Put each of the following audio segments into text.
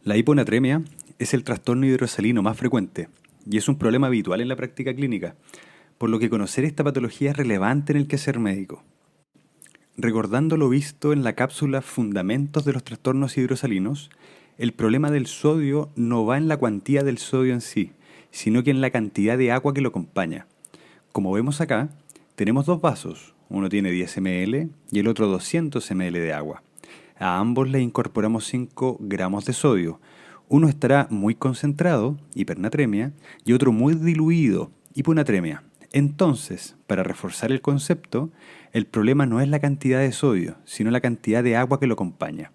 La hiponatremia es el trastorno hidrosalino más frecuente y es un problema habitual en la práctica clínica, por lo que conocer esta patología es relevante en el quehacer médico. Recordando lo visto en la cápsula Fundamentos de los trastornos hidrosalinos, el problema del sodio no va en la cuantía del sodio en sí, sino que en la cantidad de agua que lo acompaña. Como vemos acá, tenemos dos vasos, uno tiene 10 ml y el otro 200 ml de agua. A ambos le incorporamos 5 gramos de sodio. Uno estará muy concentrado, hipernatremia, y otro muy diluido, hiponatremia. Entonces, para reforzar el concepto, el problema no es la cantidad de sodio, sino la cantidad de agua que lo acompaña.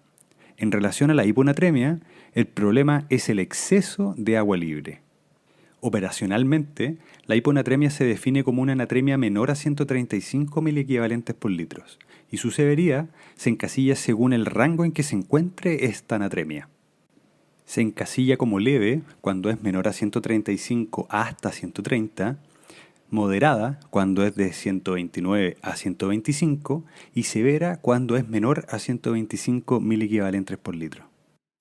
En relación a la hiponatremia, el problema es el exceso de agua libre. Operacionalmente, la hiponatremia se define como una natremia menor a 135 miliequivalentes por litro, y su severidad se encasilla según el rango en que se encuentre esta natremia. Se encasilla como leve cuando es menor a 135 hasta 130, moderada cuando es de 129 a 125 y severa cuando es menor a 125 miliequivalentes por litro.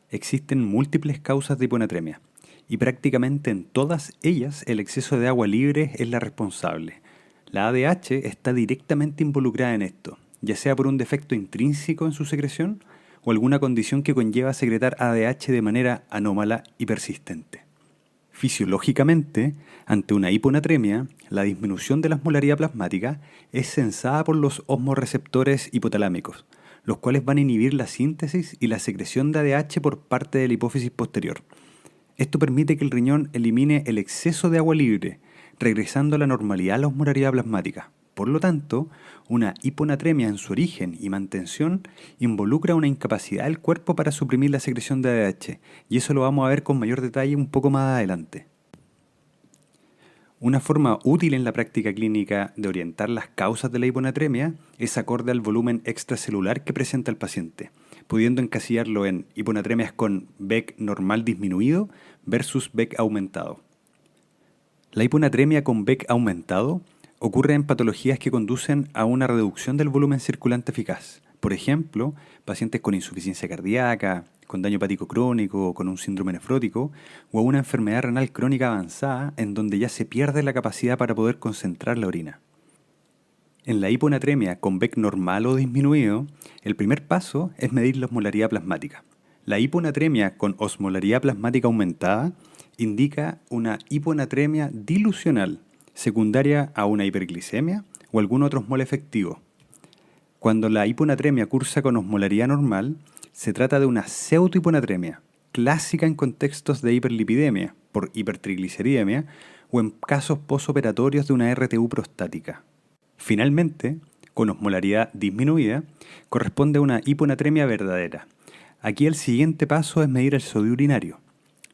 Existen múltiples causas de hiponatremia y prácticamente en todas ellas el exceso de agua libre es la responsable. La ADH está directamente involucrada en esto, ya sea por un defecto intrínseco en su secreción o alguna condición que conlleva secretar ADH de manera anómala y persistente. Fisiológicamente, ante una hiponatremia, la disminución de la osmolaridad plasmática es sensada por los osmoreceptores hipotalámicos, los cuales van a inhibir la síntesis y la secreción de ADH por parte de la hipófisis posterior. Esto permite que el riñón elimine el exceso de agua libre, regresando a la normalidad la osmolaridad plasmática. Por lo tanto, una hiponatremia en su origen y mantención involucra una incapacidad del cuerpo para suprimir la secreción de ADH, y eso lo vamos a ver con mayor detalle un poco más adelante. Una forma útil en la práctica clínica de orientar las causas de la hiponatremia es acorde al volumen extracelular que presenta el paciente, pudiendo encasillarlo en hiponatremias con BEC normal disminuido versus BEC aumentado. La hiponatremia con BEC aumentado ocurre en patologías que conducen a una reducción del volumen circulante eficaz. Por ejemplo, pacientes con insuficiencia cardíaca, con daño hepático crónico, con un síndrome nefrótico o a una enfermedad renal crónica avanzada en donde ya se pierde la capacidad para poder concentrar la orina. En la hiponatremia con BEC normal o disminuido, el primer paso es medir la osmolaridad plasmática. La hiponatremia con osmolaridad plasmática aumentada indica una hiponatremia dilucional, secundaria a una hiperglicemia o algún otro osmol efectivo. Cuando la hiponatremia cursa con osmolaridad normal, se trata de una pseudohiponatremia, clásica en contextos de hiperlipidemia, por hipertrigliceridemia, o en casos posoperatorios de una RTU prostática. Finalmente, con osmolaridad disminuida, corresponde a una hiponatremia verdadera. Aquí el siguiente paso es medir el sodio urinario.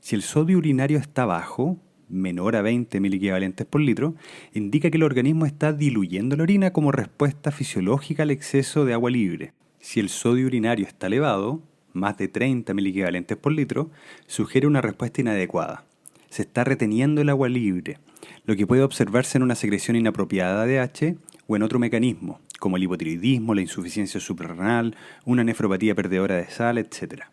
Si el sodio urinario está bajo, menor a 20 miliequivalentes por litro, indica que el organismo está diluyendo la orina como respuesta fisiológica al exceso de agua libre. Si el sodio urinario está elevado, más de 30 miliequivalentes por litro, sugiere una respuesta inadecuada. Se está reteniendo el agua libre, lo que puede observarse en una secreción inapropiada de ADH o en otro mecanismo, como el hipotiroidismo, la insuficiencia suprarrenal, una nefropatía perdedora de sal, etc.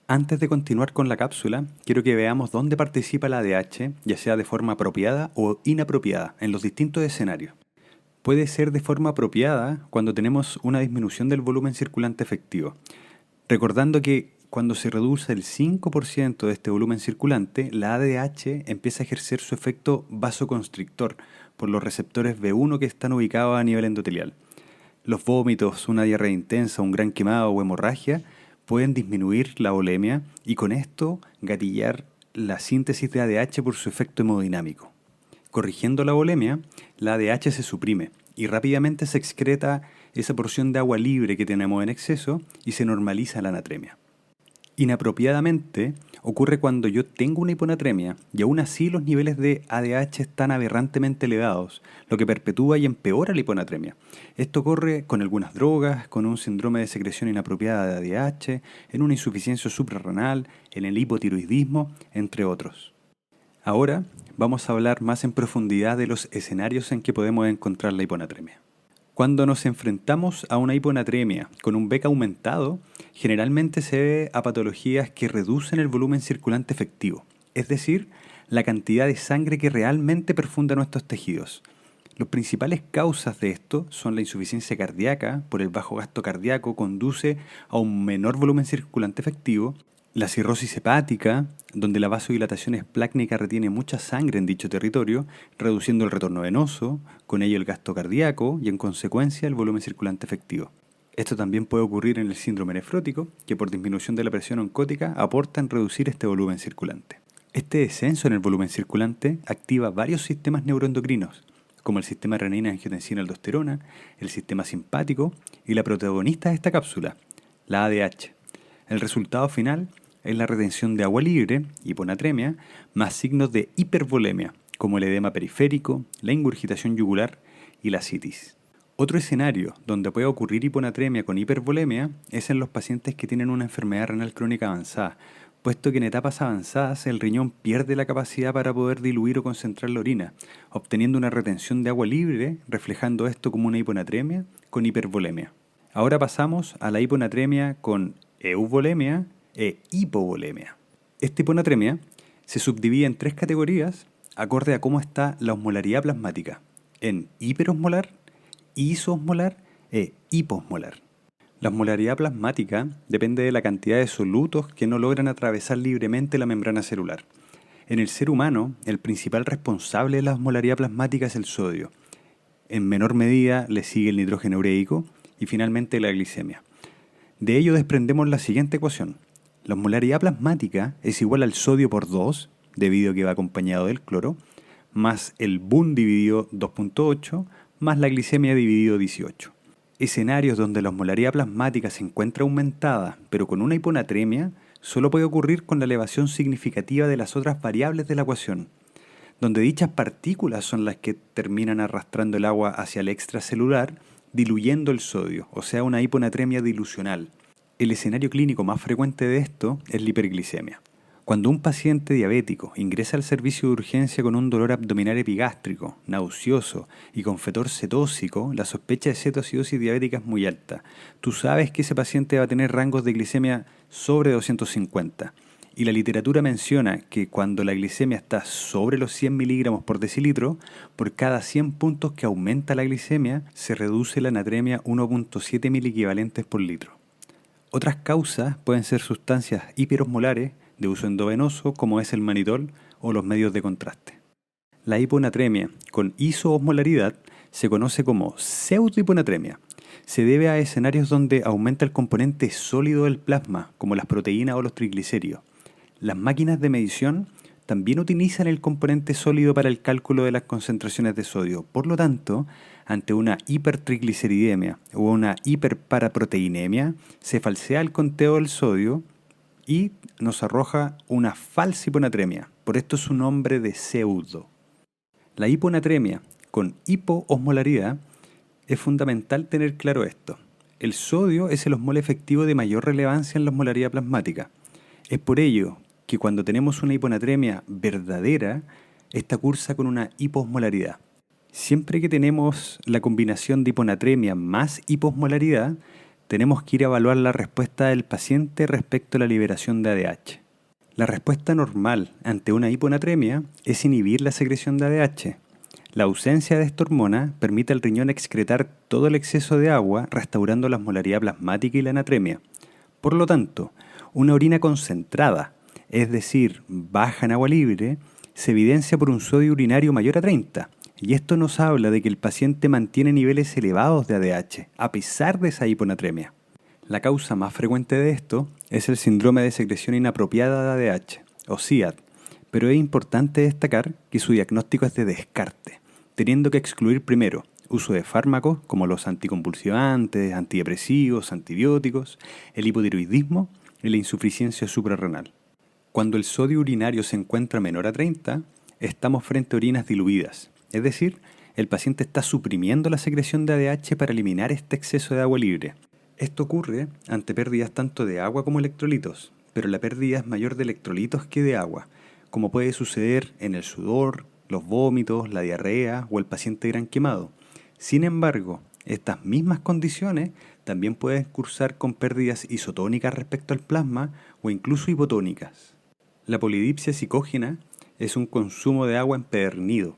Antes de continuar con la cápsula, quiero que veamos dónde participa la ADH, ya sea de forma apropiada o inapropiada, en los distintos escenarios. Puede ser de forma apropiada cuando tenemos una disminución del volumen circulante efectivo, recordando que cuando se reduce el 5% de este volumen circulante, la ADH empieza a ejercer su efecto vasoconstrictor por los receptores B1 que están ubicados a nivel endotelial. Los vómitos, una diarrea intensa, un gran quemado o hemorragia pueden disminuir la volemia y con esto gatillar la síntesis de ADH por su efecto hemodinámico. Corrigiendo la volemia, la ADH se suprime y rápidamente se excreta esa porción de agua libre que tenemos en exceso y se normaliza la anatremia. Inapropiadamente ocurre cuando yo tengo una hiponatremia y aún así los niveles de ADH están aberrantemente elevados, lo que perpetúa y empeora la hiponatremia. Esto ocurre con algunas drogas, con un síndrome de secreción inapropiada de ADH, en una insuficiencia suprarrenal, en el hipotiroidismo, entre otros. Ahora vamos a hablar más en profundidad de los escenarios en que podemos encontrar la hiponatremia. Cuando nos enfrentamos a una hiponatremia con un BEC aumentado, generalmente se debe a patologías que reducen el volumen circulante efectivo, es decir, la cantidad de sangre que realmente perfunda nuestros tejidos. Las principales causas de esto son la insuficiencia cardíaca, por el bajo gasto cardíaco conduce a un menor volumen circulante efectivo, la cirrosis hepática, donde la vasodilatación esplácnica retiene mucha sangre en dicho territorio, reduciendo el retorno venoso, con ello el gasto cardíaco y en consecuencia el volumen circulante efectivo. Esto también puede ocurrir en el síndrome nefrótico, que por disminución de la presión oncótica aporta en reducir este volumen circulante. Este descenso en el volumen circulante activa varios sistemas neuroendocrinos, como el sistema renina-angiotensina-aldosterona, el sistema simpático y la protagonista de esta cápsula, la ADH. El resultado final es la retención de agua libre, hiponatremia, más signos de hipervolemia, como el edema periférico, la ingurgitación yugular y la citis. Otro escenario donde puede ocurrir hiponatremia con hipervolemia es en los pacientes que tienen una enfermedad renal crónica avanzada, puesto que en etapas avanzadas el riñón pierde la capacidad para poder diluir o concentrar la orina, obteniendo una retención de agua libre, reflejando esto como una hiponatremia con hipervolemia. Ahora pasamos a la hiponatremia con euvolemia e hipovolemia. Esta hiponatremia se subdivide en 3 categorías acorde a cómo está la osmolaridad plasmática, en hiperosmolar, isoosmolar e hiposmolar. La osmolaridad plasmática depende de la cantidad de solutos que no logran atravesar libremente la membrana celular. En el ser humano, el principal responsable de la osmolaridad plasmática es el sodio. En menor medida le sigue el nitrógeno ureico y finalmente la glicemia. De ello desprendemos la siguiente ecuación. La osmolaridad plasmática es igual al sodio por 2, debido a que va acompañado del cloro, más el BUN dividido 2.8, más la glicemia dividido 18. Escenarios donde la osmolaridad plasmática se encuentra aumentada, pero con una hiponatremia, solo puede ocurrir con la elevación significativa de las otras variables de la ecuación, donde dichas partículas son las que terminan arrastrando el agua hacia el extracelular, diluyendo el sodio, o sea, una hiponatremia dilucional. El escenario clínico más frecuente de esto es la hiperglicemia. Cuando un paciente diabético ingresa al servicio de urgencia con un dolor abdominal epigástrico, nauseoso y con fetor cetóxico, la sospecha de cetoacidosis diabética es muy alta. Tú sabes que ese paciente va a tener rangos de glicemia sobre 250. Y la literatura menciona que cuando la glicemia está sobre los 100 miligramos por decilitro, por cada 100 puntos que aumenta la glicemia, se reduce la natremia 1.7 miliequivalentes por litro. Otras causas pueden ser sustancias hiperosmolares de uso endovenoso, como es el manitol o los medios de contraste. La hiponatremia con isoosmolaridad se conoce como pseudohiponatremia. Se debe a escenarios donde aumenta el componente sólido del plasma, como las proteínas o los triglicéridos. Las máquinas de medición también utilizan el componente sólido para el cálculo de las concentraciones de sodio. Por lo tanto, ante una hipertrigliceridemia o una hiperparaproteinemia, se falsea el conteo del sodio y nos arroja una falsa hiponatremia. Por esto es un nombre de pseudo. La hiponatremia con hipoosmolaridad es fundamental tener claro esto. El sodio es el osmol efectivo de mayor relevancia en la osmolaridad plasmática. Es por ello que cuando tenemos una hiponatremia verdadera, esta cursa con una hiposmolaridad. Siempre que tenemos la combinación de hiponatremia más hiposmolaridad, tenemos que ir a evaluar la respuesta del paciente respecto a la liberación de ADH. La respuesta normal ante una hiponatremia es inhibir la secreción de ADH. La ausencia de esta hormona permite al riñón excretar todo el exceso de agua, restaurando la osmolaridad plasmática y la natremia. Por lo tanto, una orina concentrada, es decir, baja en agua libre, se evidencia por un sodio urinario mayor a 30, y esto nos habla de que el paciente mantiene niveles elevados de ADH, a pesar de esa hiponatremia. La causa más frecuente de esto es el síndrome de secreción inapropiada de ADH, o SIAD, pero es importante destacar que su diagnóstico es de descarte, teniendo que excluir primero uso de fármacos como los anticonvulsivantes, antidepresivos, antibióticos, el hipotiroidismo y la insuficiencia suprarrenal. Cuando el sodio urinario se encuentra menor a 30, estamos frente a orinas diluidas, es decir, el paciente está suprimiendo la secreción de ADH para eliminar este exceso de agua libre. Esto ocurre ante pérdidas tanto de agua como electrolitos, pero la pérdida es mayor de electrolitos que de agua, como puede suceder en el sudor, los vómitos, la diarrea o el paciente gran quemado. Sin embargo, estas mismas condiciones también pueden cursar con pérdidas isotónicas respecto al plasma o incluso hipotónicas. La polidipsia psicógena es un consumo de agua empedernido,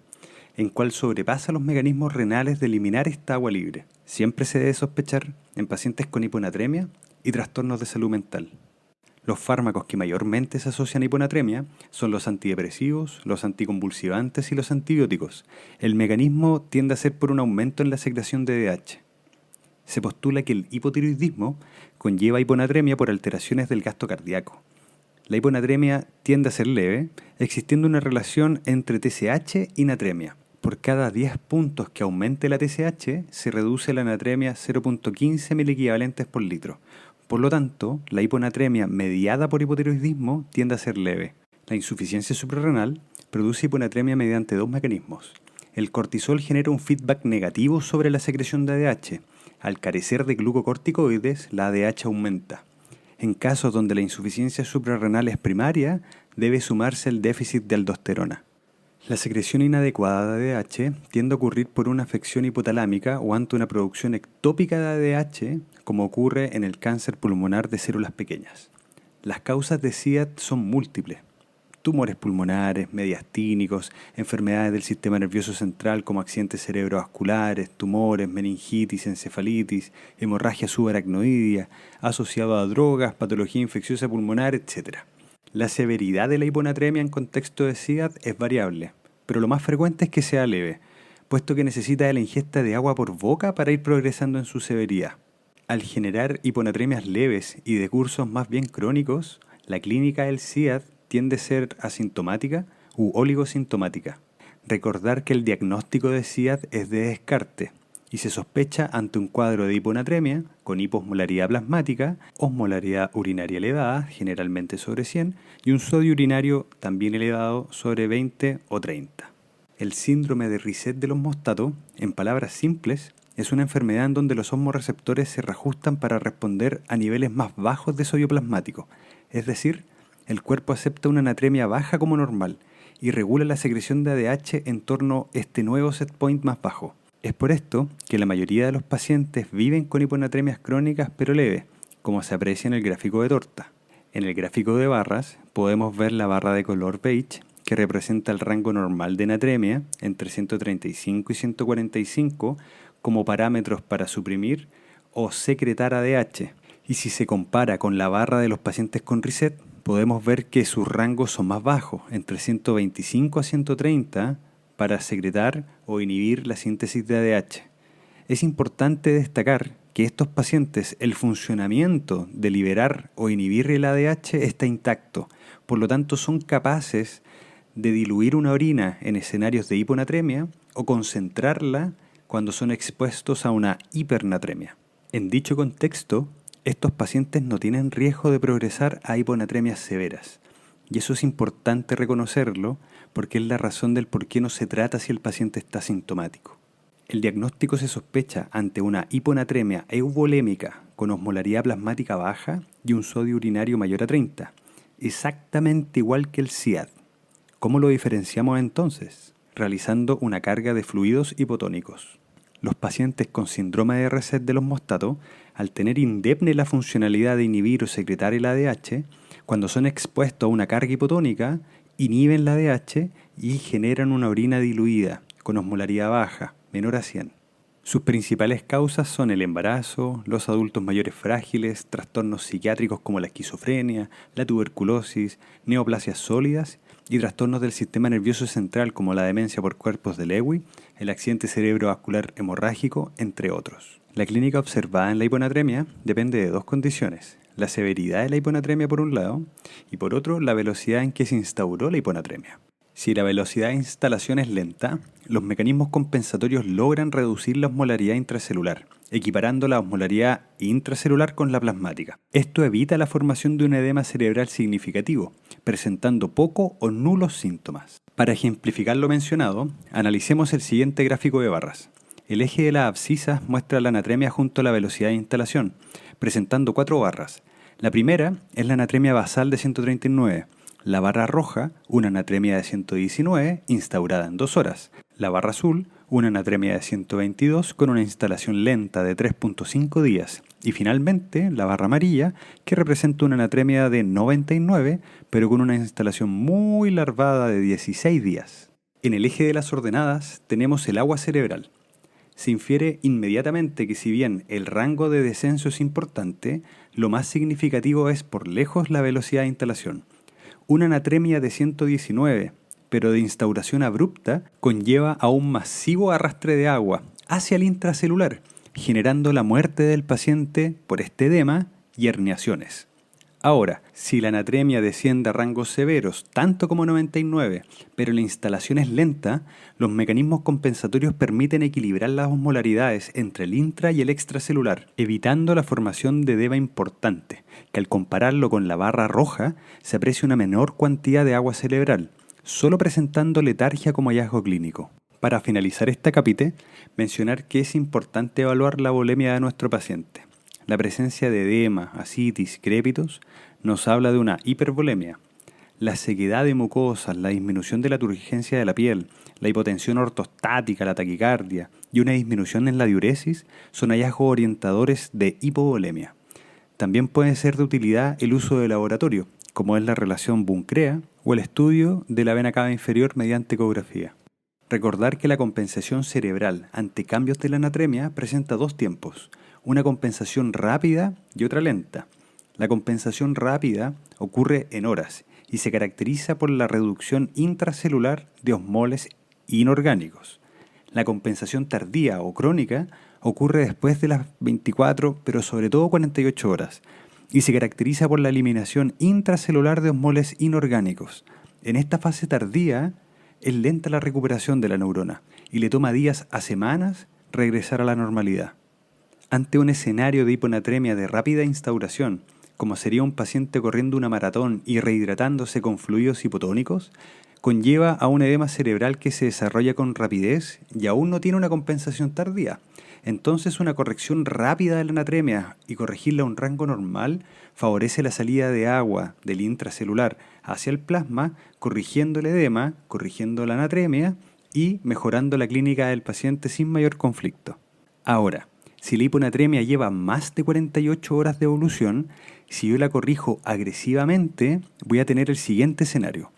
en cual sobrepasa los mecanismos renales de eliminar esta agua libre. Siempre se debe sospechar en pacientes con hiponatremia y trastornos de salud mental. Los fármacos que mayormente se asocian a hiponatremia son los antidepresivos, los anticonvulsivantes y los antibióticos. El mecanismo tiende a ser por un aumento en la secreción de DH. Se postula que el hipotiroidismo conlleva hiponatremia por alteraciones del gasto cardíaco. La hiponatremia tiende a ser leve, existiendo una relación entre TSH y natremia. Por cada 10 puntos que aumente la TSH, se reduce la natremia 0.15 miliequivalentes por litro. Por lo tanto, la hiponatremia mediada por hipotiroidismo tiende a ser leve. La insuficiencia suprarrenal produce hiponatremia mediante dos mecanismos. El cortisol genera un feedback negativo sobre la secreción de ADH. Al carecer de glucocorticoides, la ADH aumenta. En casos donde la insuficiencia suprarrenal es primaria, debe sumarse el déficit de aldosterona. La secreción inadecuada de ADH tiende a ocurrir por una afección hipotalámica o ante una producción ectópica de ADH, como ocurre en el cáncer pulmonar de células pequeñas. Las causas de CIAD son múltiples. Tumores pulmonares, mediastínicos, enfermedades del sistema nervioso central como accidentes cerebrovasculares, tumores, meningitis, encefalitis, hemorragia subaracnoidea, asociado a drogas, patología infecciosa pulmonar, etc. La severidad de la hiponatremia en contexto de CIAD es variable, pero lo más frecuente es que sea leve, puesto que necesita de la ingesta de agua por boca para ir progresando en su severidad. Al generar hiponatremias leves y de cursos más bien crónicos, la clínica del CIAD tiende a ser asintomática u oligosintomática. Recordar que el diagnóstico de CIAD es de descarte y se sospecha ante un cuadro de hiponatremia con hiposmolaridad plasmática, osmolaridad urinaria elevada, generalmente sobre 100, y un sodio urinario también elevado sobre 20 o 30. El síndrome de Reset de los Mostato, en palabras simples, es una enfermedad en donde los osmoreceptores se reajustan para responder a niveles más bajos de sodio plasmático, es decir, el cuerpo acepta una natremia baja como normal y regula la secreción de ADH en torno a este nuevo set point más bajo. Es por esto que la mayoría de los pacientes viven con hiponatremias crónicas pero leves, como se aprecia en el gráfico de torta. En el gráfico de barras podemos ver la barra de color beige que representa el rango normal de natremia entre 135 y 145 como parámetros para suprimir o secretar ADH. Y si se compara con la barra de los pacientes con Reset, podemos ver que sus rangos son más bajos, entre 125 a 130, para secretar o inhibir la síntesis de ADH. Es importante destacar que estos pacientes, el funcionamiento de liberar o inhibir el ADH está intacto, por lo tanto son capaces de diluir una orina en escenarios de hiponatremia o concentrarla cuando son expuestos a una hipernatremia. En dicho contexto, estos pacientes no tienen riesgo de progresar a hiponatremias severas. Y eso es importante reconocerlo porque es la razón del por qué no se trata si el paciente está sintomático. El diagnóstico se sospecha ante una hiponatremia euvolémica con osmolaridad plasmática baja y un sodio urinario mayor a 30, exactamente igual que el CIAD. ¿Cómo lo diferenciamos entonces? Realizando una carga de fluidos hipotónicos. Los pacientes con síndrome de Reset de los Mostato, al tener indemne la funcionalidad de inhibir o secretar el ADH, cuando son expuestos a una carga hipotónica, inhiben la ADH y generan una orina diluida, con osmolaridad baja, menor a 100. Sus principales causas son el embarazo, los adultos mayores frágiles, trastornos psiquiátricos como la esquizofrenia, la tuberculosis, neoplasias sólidas y trastornos del sistema nervioso central como la demencia por cuerpos de Lewy, el accidente cerebrovascular hemorrágico, entre otros. La clínica observada en la hiponatremia depende de dos condiciones: la severidad de la hiponatremia por un lado y por otro la velocidad en que se instauró la hiponatremia. Si la velocidad de instalación es lenta, los mecanismos compensatorios logran reducir la osmolaridad intracelular, equiparando la osmolaridad intracelular con la plasmática. Esto evita la formación de un edema cerebral significativo, presentando poco o nulos síntomas. Para ejemplificar lo mencionado, analicemos el siguiente gráfico de barras. El eje de las abscisas muestra la natremia junto a la velocidad de instalación, presentando 4 barras. La primera es la natremia basal de 139. La barra roja, una natremia de 119, instaurada en 2 horas. La barra azul, una anatremia de 122 con una instalación lenta de 3.5 días y finalmente la barra amarilla que representa una anatremia de 99 pero con una instalación muy larvada de 16 días. En el eje de las ordenadas tenemos el agua cerebral. Se infiere inmediatamente que si bien el rango de descenso es importante, lo más significativo es por lejos la velocidad de instalación. Una anatremia de 119 pero de instauración abrupta, conlleva a un masivo arrastre de agua hacia el intracelular, generando la muerte del paciente por este edema y herniaciones. Ahora, si la anatremia desciende a rangos severos, tanto como 99, pero la instalación es lenta, los mecanismos compensatorios permiten equilibrar las osmolaridades entre el intra y el extracelular, evitando la formación de edema importante, que al compararlo con la barra roja, se aprecia una menor cantidad de agua cerebral, solo presentando letargia como hallazgo clínico. Para finalizar este capítulo, mencionar que es importante evaluar la volemia de nuestro paciente. La presencia de edema, ascitis, crépitos nos habla de una hipervolemia. La sequedad de mucosas, la disminución de la turgencia de la piel, la hipotensión ortostática, la taquicardia y una disminución en la diuresis son hallazgos orientadores de hipovolemia. También puede ser de utilidad el uso de laboratorio, como es la relación Buncrea o el estudio de la vena cava inferior mediante ecografía. Recordar que la compensación cerebral ante cambios de la anatremia presenta dos tiempos, una compensación rápida y otra lenta. La compensación rápida ocurre en horas y se caracteriza por la reducción intracelular de osmoles inorgánicos. La compensación tardía o crónica ocurre después de las 24, pero sobre todo 48 horas, y se caracteriza por la eliminación intracelular de osmoles inorgánicos. En esta fase tardía es lenta la recuperación de la neurona y le toma días a semanas regresar a la normalidad. Ante un escenario de hiponatremia de rápida instauración, como sería un paciente corriendo una maratón y rehidratándose con fluidos hipotónicos, conlleva a un edema cerebral que se desarrolla con rapidez y aún no tiene una compensación tardía. Entonces una corrección rápida de la anatremia y corregirla a un rango normal favorece la salida de agua del intracelular hacia el plasma, corrigiendo el edema, corrigiendo la anatremia y mejorando la clínica del paciente sin mayor conflicto. Ahora, si la hiponatremia lleva más de 48 horas de evolución, si yo la corrijo agresivamente, voy a tener el siguiente escenario.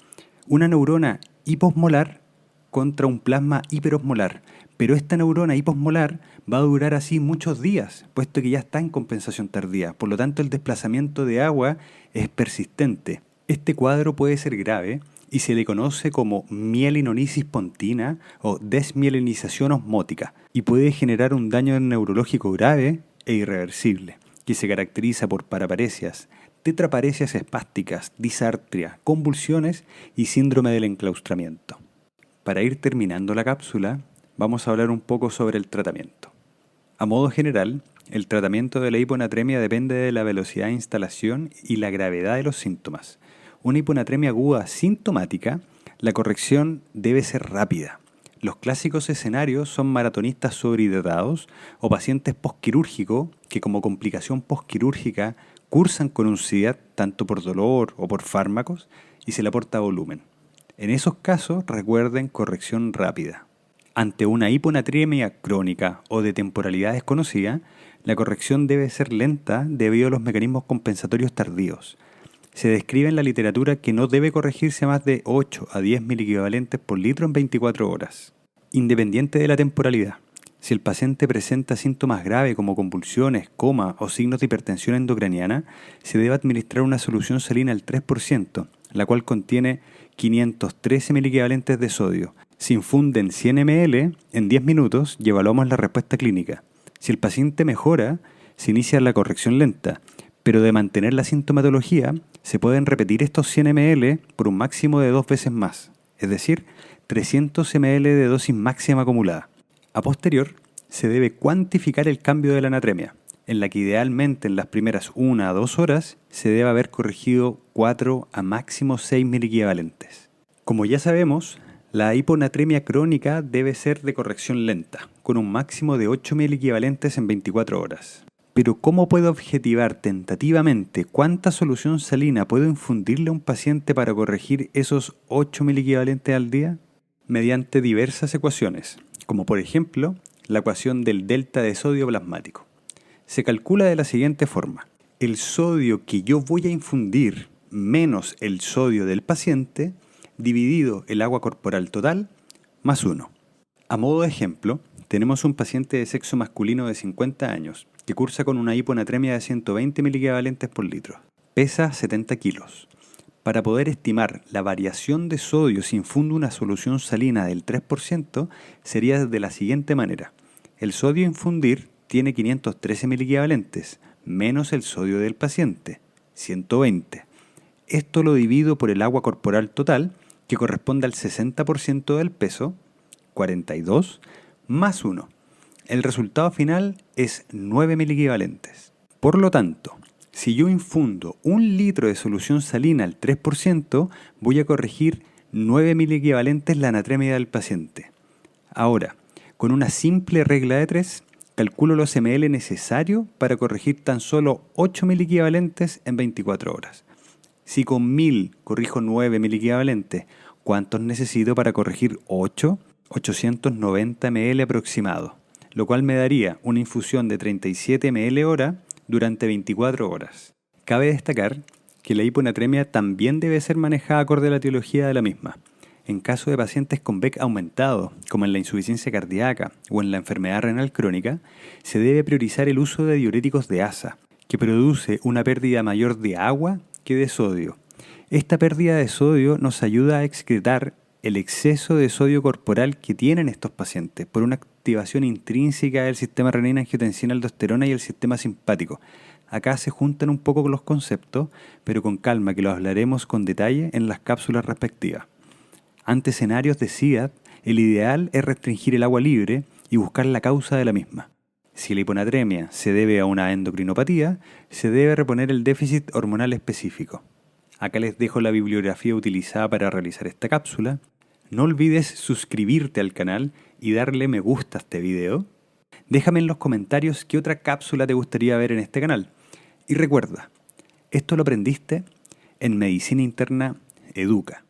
Una neurona hiposmolar contra un plasma hiperosmolar, pero esta neurona hiposmolar va a durar así muchos días, puesto que ya está en compensación tardía. Por lo tanto, el desplazamiento de agua es persistente. Este cuadro puede ser grave y se le conoce como mielinolisis pontina o desmielinización osmótica y puede generar un daño neurológico grave e irreversible, que se caracteriza por paraparesias, tetraparesias espásticas, disartria, convulsiones y síndrome del enclaustramiento. Para ir terminando la cápsula, vamos a hablar un poco sobre el tratamiento. A modo general, el tratamiento de la hiponatremia depende de la velocidad de instalación y la gravedad de los síntomas. Una hiponatremia aguda sintomática, la corrección debe ser rápida. Los clásicos escenarios son maratonistas sobrehidratados o pacientes postquirúrgicos que como complicación postquirúrgica cursan con uncidad tanto por dolor o por fármacos y se le aporta volumen. En esos casos recuerden corrección rápida. Ante una hiponatremia crónica o de temporalidad desconocida, la corrección debe ser lenta debido a los mecanismos compensatorios tardíos. Se describe en la literatura que no debe corregirse más de 8 a 10 miliequivalentes por litro en 24 horas. Independiente de la temporalidad, si el paciente presenta síntomas graves como convulsiones, coma o signos de hipertensión endocraniana, se debe administrar una solución salina al 3%, la cual contiene 513 miliequivalentes de sodio. Se infunden 100 ml en 10 minutos y evaluamos la respuesta clínica. Si el paciente mejora, se inicia la corrección lenta, pero de mantener la sintomatología, se pueden repetir estos 100 ml por un máximo de 2 veces más, es decir, 300 ml de dosis máxima acumulada. A posterior, se debe cuantificar el cambio de la anatremia, en la que idealmente en las primeras 1 a 2 horas se debe haber corregido 4 a máximo 6 miliequivalentes. Como ya sabemos, la hiponatremia crónica debe ser de corrección lenta, con un máximo de 8 miliequivalentes en 24 horas. Pero ¿cómo puedo objetivar tentativamente cuánta solución salina puedo infundirle a un paciente para corregir esos 8 miliequivalentes al día? Mediante diversas ecuaciones, como por ejemplo la ecuación del delta de sodio plasmático. Se calcula de la siguiente forma: el sodio que yo voy a infundir menos el sodio del paciente dividido el agua corporal total más 1. A modo de ejemplo, tenemos un paciente de sexo masculino de 50 años que cursa con una hiponatremia de 120 miliequivalentes por litro. Pesa 70 kilos. Para poder estimar la variación de sodio si infundo una solución salina del 3%, sería de la siguiente manera. El sodio a infundir tiene 513 miliequivalentes, menos el sodio del paciente, 120. Esto lo divido por el agua corporal total, que corresponde al 60% del peso, 42, más 1. El resultado final es 9 miliequivalentes. Por lo tanto, si yo infundo 1 litro de solución salina al 3%, voy a corregir 9 miliequivalentes la anatremia del paciente. Ahora, con una simple regla de 3, calculo los ml necesarios para corregir tan solo 8 miliequivalentes en 24 horas. Si con 1000 corrijo 9 miliequivalentes, ¿cuántos necesito para corregir 8? 890 ml aproximado, lo cual me daría una infusión de 37 ml hora durante 24 horas. Cabe destacar que la hiponatremia también debe ser manejada acorde a la etiología de la misma. En caso de pacientes con BEC aumentado, como en la insuficiencia cardíaca o en la enfermedad renal crónica, se debe priorizar el uso de diuréticos de asa, que produce una pérdida mayor de agua que de sodio. Esta pérdida de sodio nos ayuda a excretar el exceso de sodio corporal que tienen estos pacientes por una activación intrínseca del sistema renina-angiotensina-aldosterona y el sistema simpático. Acá se juntan un poco los conceptos, pero con calma, que los hablaremos con detalle en las cápsulas respectivas. Ante escenarios de SIDA, el ideal es restringir el agua libre y buscar la causa de la misma. Si la hiponatremia se debe a una endocrinopatía, se debe reponer el déficit hormonal específico. Acá les dejo la bibliografía utilizada para realizar esta cápsula. No olvides suscribirte al canal y darle me gusta a este video. Déjame en los comentarios qué otra cápsula te gustaría ver en este canal. Y recuerda, esto lo aprendiste en Medicina Interna Educa.